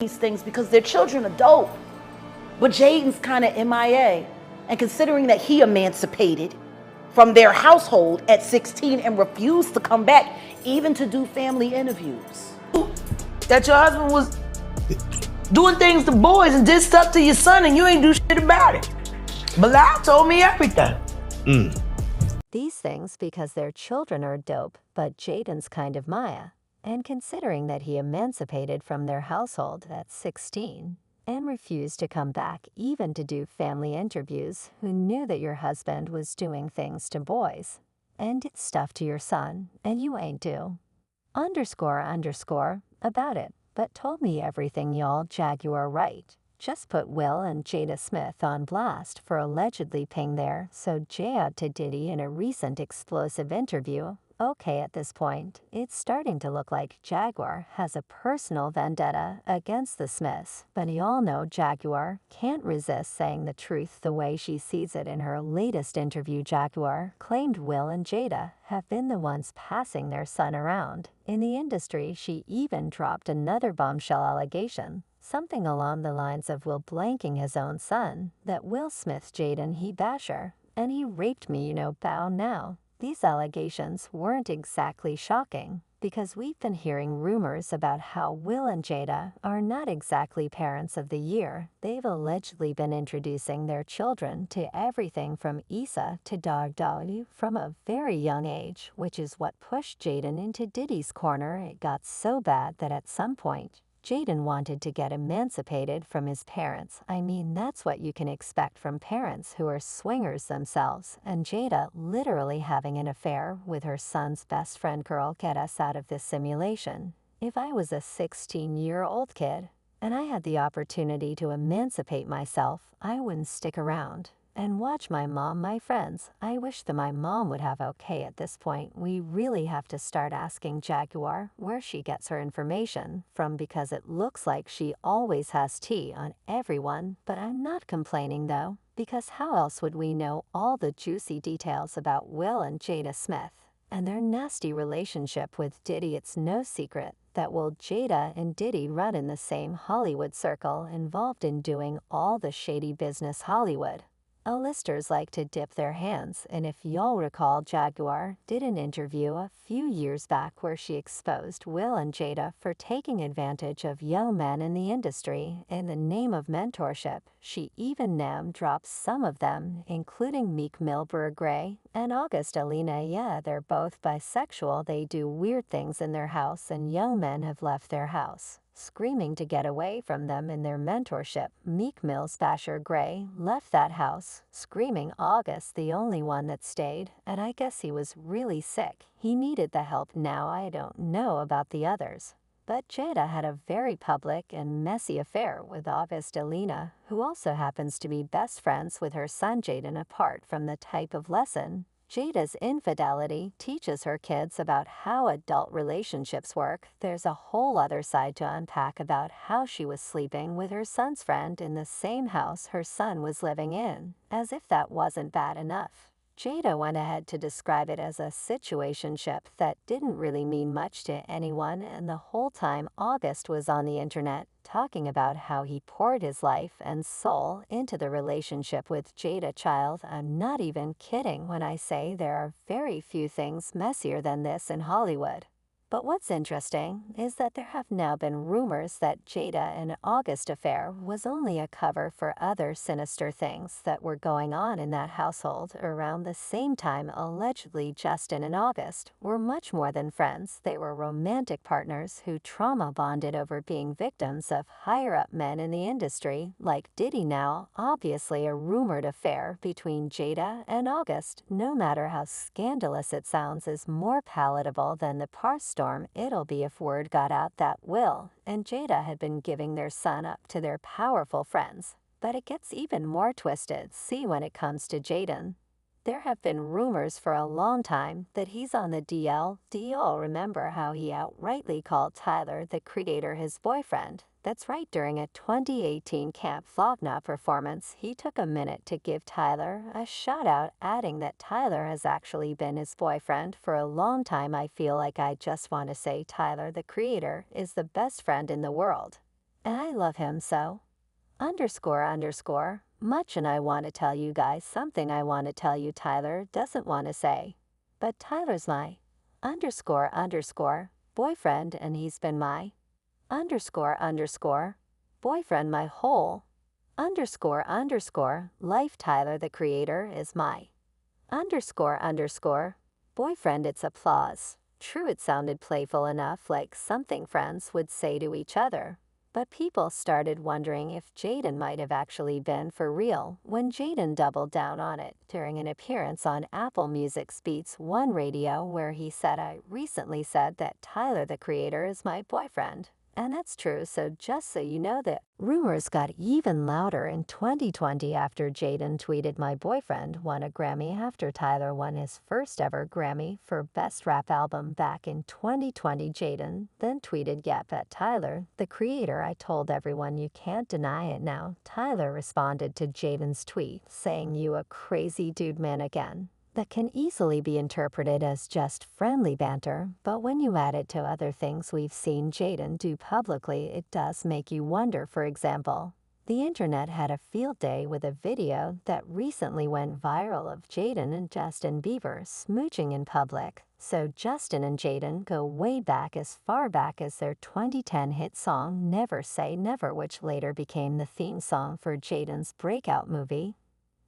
these things because their children are dope. But Jaden's kind of MIA. And considering that he emancipated from their household at 16 and refused to come back even to do family interviews. That your husband was doing things to boys and did stuff to your son and you ain't do shit about it. Bilal told me everything. These things because their children are dope, but Jaden's kind of Maya. And considering that he emancipated from their household at 16 and refused to come back even to do family interviews, who knew that your husband was doing things to boys and did stuff to your son and you ain't do. __ about it, but told me everything y'all Jaguar Wright. Just put Will and Jada Smith on blast for allegedly ping there, so Jada to Diddy in a recent explosive interview. Okay, at this point, it's starting to look like Jaguar has a personal vendetta against the Smiths, but y'all know Jaguar can't resist saying the truth the way she sees it. In her latest interview, Jaguar claimed Will and Jada have been the ones passing their son around. In the industry, she even dropped another bombshell allegation, something along the lines of Will blanking his own son, that Will Smith Jaden he basher, and he raped me, bow now. These allegations weren't exactly shocking, because we've been hearing rumors about how Will and Jada are not exactly parents of the year. They've allegedly been introducing their children to everything from Issa to Dog Dolly from a very young age, which is what pushed Jaden into Diddy's corner. It got so bad that at some point, Jaden wanted to get emancipated from his parents. I mean, that's what you can expect from parents who are swingers themselves. And Jada literally having an affair with her son's best friend. Girl, get us out of this simulation. If I was a 16-year-old kid and I had the opportunity to emancipate myself, I wouldn't stick around and watch my mom, my friends. I wish that my mom would have okay at this point. We really have to start asking Jaguar where she gets her information from, because it looks like she always has tea on everyone. But I'm not complaining though, because how else would we know all the juicy details about Will and Jada Smith and their nasty relationship with Diddy? It's no secret that Will, Jada, and Diddy run in the same Hollywood circle, involved in doing all the shady business Hollywood. A-listers like to dip their hands, and if y'all recall, Jaguar did an interview a few years back where she exposed Will and Jada for taking advantage of young men in the industry in the name of mentorship. She even name-dropped some of them, including Meek Mill, Gray, and August Alina. Yeah, they're both bisexual. They do weird things in their house, and young men have left their house screaming to get away from them in their mentorship. Meek Mill's Basher Gray left that house screaming. August the only one that stayed, and I guess he was really sick. He needed the help. Now I don't know about the others, but Jada had a very public and messy affair with August Alina, who also happens to be best friends with her son Jaden. Apart from the type of lesson Jada's infidelity teaches her kids about how adult relationships work, there's a whole other side to unpack about how she was sleeping with her son's friend in the same house her son was living in. As if that wasn't bad enough, Jada went ahead to describe it as a situationship that didn't really mean much to anyone, and the whole time August was on the internet talking about how he poured his life and soul into the relationship with Jada. Child, I'm not even kidding when I say there are very few things messier than this in Hollywood. But what's interesting is that there have now been rumors that Jada and August affair was only a cover for other sinister things that were going on in that household around the same time. Allegedly, Justin and August were much more than friends. They were romantic partners who trauma bonded over being victims of higher-up men in the industry, like Diddy. Now, obviously a rumored affair between Jada and August, no matter how scandalous it sounds, is more palatable than the storm it'll be if word got out that Will and Jada had been giving their son up to their powerful friends. But it gets even more twisted. See, when it comes to Jaden, there have been rumors for a long time that he's on the DL. Do y'all remember how he outrightly called Tyler, the Creator, his boyfriend? That's right, during a 2018 Camp Flogna performance, he took a minute to give Tyler a shout-out, adding that Tyler has actually been his boyfriend for a long time. I feel like I just want to say Tyler, the Creator, is the best friend in the world. And I love him so. __. Much and I want to tell you guys something I want to tell you Tyler doesn't want to say. But Tyler's my __. Boyfriend and he's been my __. Boyfriend my whole __. Life. Tyler the creator is my __. Boyfriend. It's applause. True, it sounded playful enough, like something friends would say to each other. But people started wondering if Jaden might have actually been for real when Jaden doubled down on it during an appearance on Apple Music's Beats One Radio, where he said, "I recently said that Tyler the creator is my boyfriend." And that's true, so just so you know that rumors got even louder in 2020 after Jaden tweeted, "My boyfriend won a Grammy," after Tyler won his first ever Grammy for Best Rap Album back in 2020. Jaden then tweeted, "Yep, at Tyler, the creator, I told everyone you can't deny it now." Tyler responded to Jaden's tweet, saying, "You a crazy dude man again." That can easily be interpreted as just friendly banter, but when you add it to other things we've seen Jaden do publicly, it does make you wonder. For example, the internet had a field day with a video that recently went viral of Jaden and Justin Bieber smooching in public. So Justin and Jaden go way back, as far back as their 2010 hit song Never Say Never, which later became the theme song for Jaden's breakout movie,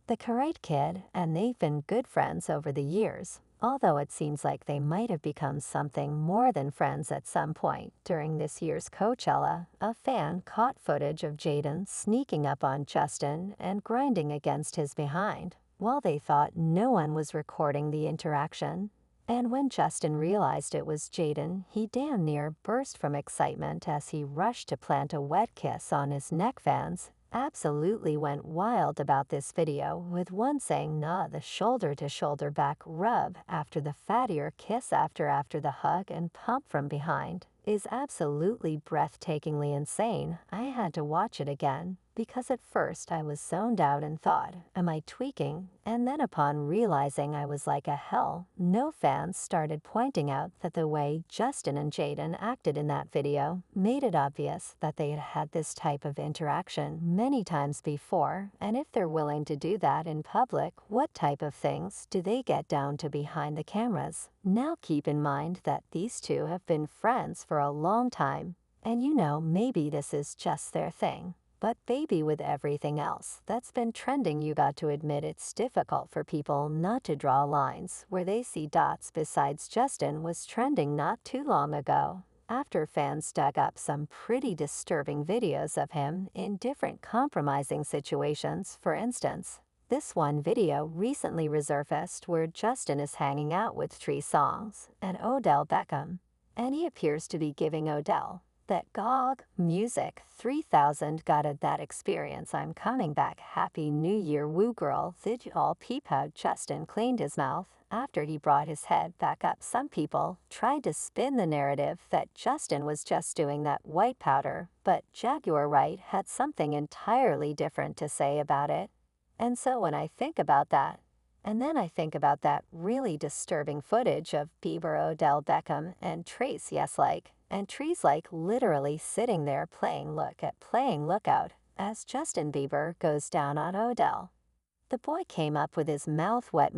The Karate Kid, and they've been good friends over the years, although it seems like they might have become something more than friends at some point. During this year's Coachella, a fan caught footage of Jaden sneaking up on Justin and grinding against his behind, while they thought no one was recording the interaction. And when Justin realized it was Jaden, he damn near burst from excitement as he rushed to plant a wet kiss on his neck. Fans absolutely went wild about this video, with one saying, "Nah, the shoulder-to-shoulder back rub after the fattier kiss after the hug and pump from behind is absolutely breathtakingly insane." I had to watch it again, because at first I was zoned out and thought, am I tweaking? And then upon realizing I was like, hell no, fans started pointing out that the way Justin and Jaden acted in that video made it obvious that they had had this type of interaction many times before, and if they're willing to do that in public, what type of things do they get down to behind the cameras? Now keep in mind that these two have been friends for a long time, and maybe this is just their thing. But baby, with everything else that's been trending, you got to admit it's difficult for people not to draw lines where they see dots. Besides, Justin was trending not too long ago after fans dug up some pretty disturbing videos of him in different compromising situations. For instance, this one video recently resurfaced where Justin is hanging out with Tree Songz and Odell Beckham, and he appears to be giving Odell that GOG Music 3000 got at that experience. I'm coming back. Happy New Year, woo girl. Did you all peep how Justin cleaned his mouth after he brought his head back up? Some people tried to spin the narrative that Justin was just doing that white powder, but Jaguar Wright had something entirely different to say about it. And so when I think about that, and then I think about that really disturbing footage of Bieber, Odell Beckham, and Trace, and Tree's literally sitting there playing lookout as Justin Bieber goes down on Odell. The boy came up with his mouth, wet,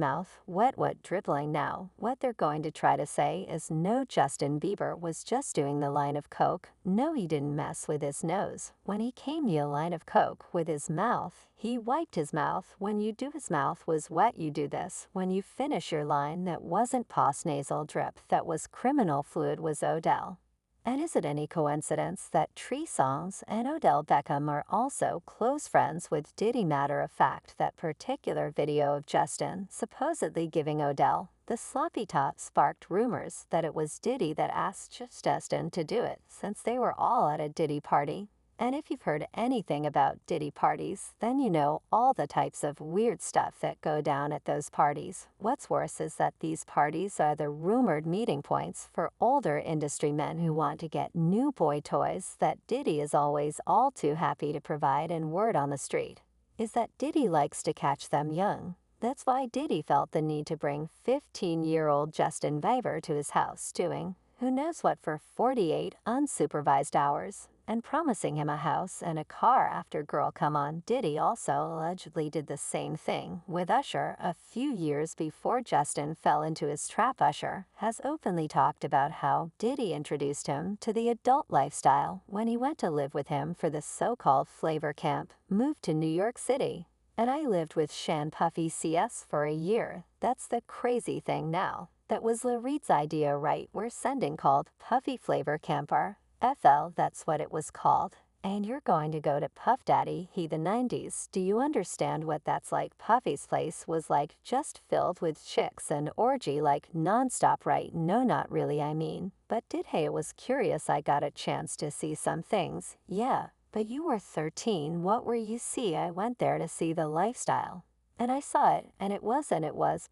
dribbling. Now, what they're going to try to say is, no, Justin Bieber was just doing the line of coke. No, he didn't mess with his nose. When he came to a line of coke with his mouth, he wiped his mouth. When you do his mouth was wet, you do this. When you finish your line, that wasn't postnasal drip, that was criminal fluid, was Odell. And is it any coincidence that Tree Songz and Odell Beckham are also close friends with Diddy? Matter of fact, that particular video of Justin supposedly giving Odell the sloppy top sparked rumors that it was Diddy that asked Justin to do it, since they were all at a Diddy party. And if you've heard anything about Diddy parties, then you know all the types of weird stuff that go down at those parties. What's worse is that these parties are the rumored meeting points for older industry men who want to get new boy toys that Diddy is always all too happy to provide. And word on the street is that Diddy likes to catch them young. That's why Diddy felt the need to bring 15-year-old Justin Bieber to his house doing who knows what for 48 unsupervised hours. and promising him a house and a car after Girl Come On. Diddy also allegedly did the same thing with Usher a few years before Justin fell into his trap. Usher has openly talked about how Diddy introduced him to the adult lifestyle when he went to live with him for the so-called flavor camp, moved to New York City. And I lived with Shan Puffy CS for a year. That's the crazy thing now. That was Lil Reed's idea, right? We're sending called Puffy Flavor Camper. FL, that's what it was called. And you're going to go to Puff Daddy, he the 90s. Do you understand what that's like? Puffy's place was like just filled with chicks and orgy like nonstop, right? No, not really, I mean. But hey, it was curious. I got a chance to see some things. Yeah. But you were 13, what were you see? I went there to see the lifestyle. And I saw it, and it was,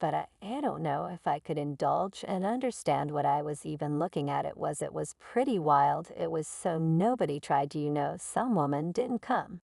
but I don't know if I could indulge and understand what I was even looking at. It was pretty wild. It was so nobody tried to, some woman didn't come.